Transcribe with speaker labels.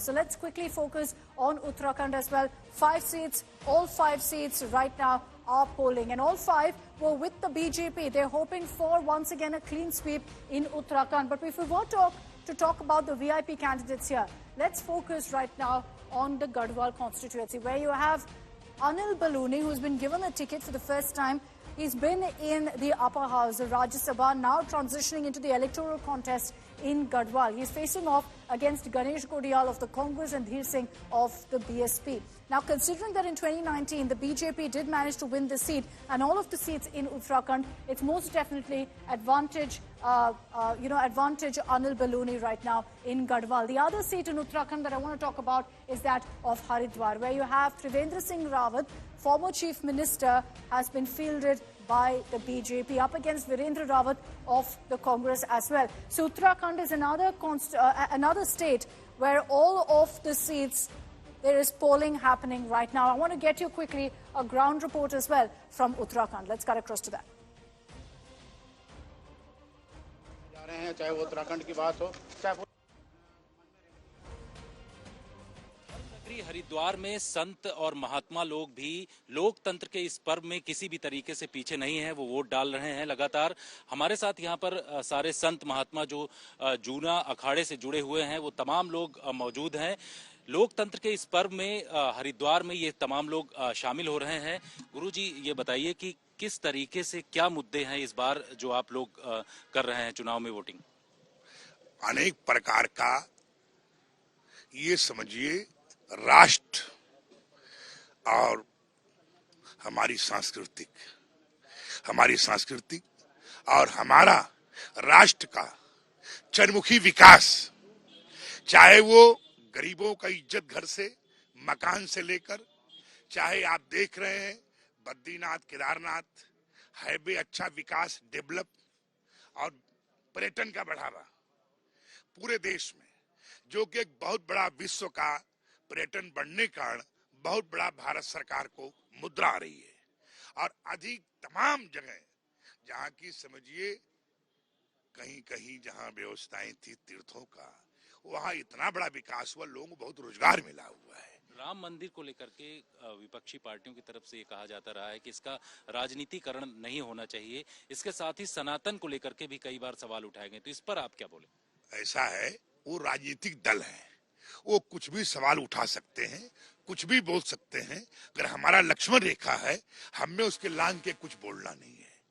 Speaker 1: So let's quickly focus on Uttarakhand as well. 5 seats, all 5 seats right now are polling, and all 5 were with the BJP. They're hoping for once again a clean sweep in Uttarakhand. But if we were to talk about the VIP candidates here, let's focus right now on the Garhwal constituency, where you have Anil Balooni, who's been given a ticket for the first time. He's been in the upper house, the Rajya Sabha, now transitioning into the electoral contest in Garhwal. He's facing off against Ganesh Godiyal of the Congress and Dhir Singh of the BSP. Now, considering that in 2019, the BJP did manage to win the seat and all of the seats in Uttarakhand, it's most definitely advantage Anil Balooni right now in Garhwal. The other seat in Uttarakhand that I want to talk about is that of Haridwar, where you have Trivendra Singh Rawat, former Chief Minister, has been fielded by the BJP up against Virendra Rawat of the Congress as well. So Uttarakhand is another state where all of the seats, there is polling happening right now. I want to get you quickly a ground report as well from Uttarakhand. Let's cut across to that.
Speaker 2: चाहे वो उत्तराखंड की बात हो, चाहे
Speaker 3: हरिद्वार में संत और महात्मा लोग भी लोकतंत्र के इस पर्व में किसी भी तरीके से पीछे नहीं है, वो वोट डाल रहे हैं लगातार। हमारे साथ यहाँ पर सारे संत महात्मा जो जूना अखाड़े से जुड़े हुए हैं वो तमाम लोग मौजूद हैं। लोकतंत्र के इस पर्व में हरिद्वार में ये तमाम लोग शामिल हो रहे हैं। गुरुजी, ये बताइए कि किस तरीके से क्या मुद्दे हैं इस बार जो आप लोग कर रहे हैं चुनाव में वोटिंग?
Speaker 4: अनेक प्रकार का, ये समझिए, राष्ट्र और हमारी सांस्कृतिक और हमारा राष्ट्र का चरमुखी विकास, चाहे वो गरीबों का इज्जत घर से मकान से लेकर, चाहे आप देख रहे हैं बद्रीनाथ केदारनाथ हाईवे, अच्छा विकास डेवलप और पर्यटन का बढ़ावा पूरे देश में, जो कि एक बहुत बड़ा विश्व का पर्यटन बढ़ने के कारण बहुत बड़ा भारत सरकार को मुद्रा आ रही है। और अधिक तमाम जगह जहाँ की समझिए कहीं जहाँ व्यवस्थाएं थी तीर्थों का, वहाँ इतना बड़ा विकास हुआ, लोगों को बहुत रोजगार मिला हुआ है।
Speaker 3: राम मंदिर को लेकर के विपक्षी पार्टियों की तरफ से ये कहा जाता रहा है कि इसका राजनीतिकरण नहीं होना चाहिए। इसके साथ ही सनातन को लेकर के भी कई बार सवाल उठाए गए, तो इस पर आप क्या बोले?
Speaker 4: ऐसा है, वो राजनीतिक दल है, वो कुछ भी सवाल उठा सकते हैं, कुछ भी बोल सकते हैं। अगर हमारा लक्ष्मण रेखा है, हमें उसके लांघ के कुछ बोलना नहीं है।